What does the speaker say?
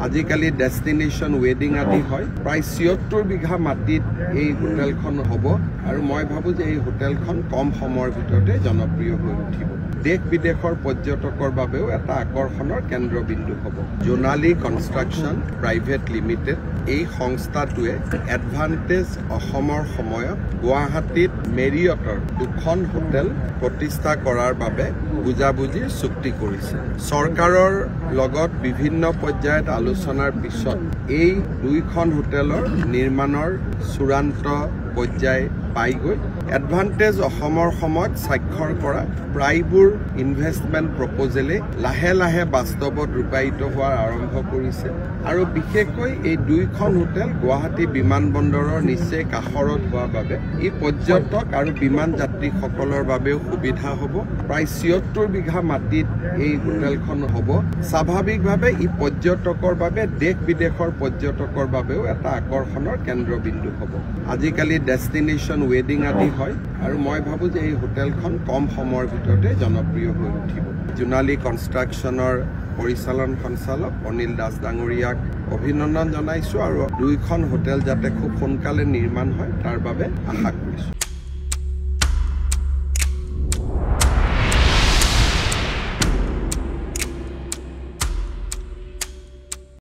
আজিকালি ডেষ্টিনেশ্যন ৱেডিং আদি হয় প্ৰায় ৭৬ বিঘা মাটিত এই হোটেলখন হ'ব আৰু মই ভাবোঁ যে এই হোটেলখন কম সময়ৰ ভিতৰতে জনপ্ৰিয় হৈ উঠিব দেশ বিদেশৰ পৰ্যটকৰ বাবেও এটা আকৰ্ষণৰ কেন্দ্ৰবিন্দু হ'ব জোনালী কনষ্ট্ৰাকশ্যন প্ৰাইভেট লিমিটেড এই সংস্থাটোৱে এডভান্টেজ অসমৰ সময়ত গুৱাহাটীত মেৰিয়টৰ ২খন হোটেল প্ৰতিষ্ঠা কৰাৰ বাবে বুজাবুজিৰ চুক্তি কৰিছে চৰকাৰৰ লগত বিভিন্ন পৰ্যায়ত আলোচনাৰ পিছত এই ২খন হোটেলৰ নিৰ্মাণৰ চূড়ান্ত পৰ্যায় পাই গৈ এডভান্টেজ অসমৰ সময়ত স্বাক্ষৰ কৰা প্ৰায়বোৰ ইনভেষ্টমেণ্ট প্ৰপ'জেলে লাহে লাহে বাস্তৱত ৰূপায়িত হোৱাৰ আৰম্ভ কৰিছে আৰু বিশেষকৈ এই ২খন হোটেল গুৱাহাটী বিমানবন্দৰৰ নিচেই কাষৰত হোৱাৰ বাবে ই পৰ্যটক আৰু বিমান যাত্ৰীসকলৰ বাবেও সুবিধা হ'ব প্ৰায় ৭৬ বিঘা মাটিত এই হোটেলখন হ'ব স্বাভাৱিকভাৱে ই পৰ্যটকৰ বাবে দেশ বিদেশৰ পৰ্যটকৰ বাবেও এটা আকৰ্ষণৰ কেন্দ্ৰবিন্দু হ'ব আজিকালি ডেষ্টিনেশ্যন ৱেডিং আদি হয় আৰু মই ভাবোঁ যে এই হোটেলখন কম সময়ৰ ভিতৰতে জনপ্ৰিয় হৈ উঠিব জোনালী কনষ্ট্ৰাকশ্যনৰ পৰিচালন সঞ্চালক অনিল দাস ডাঙৰীয়াক অভিনন্দন জনাইছোঁ আৰু ২খন হোটেল যাতে খুব সোনকালে নিৰ্মাণ হয় তাৰ বাবে আশা কৰিছোঁ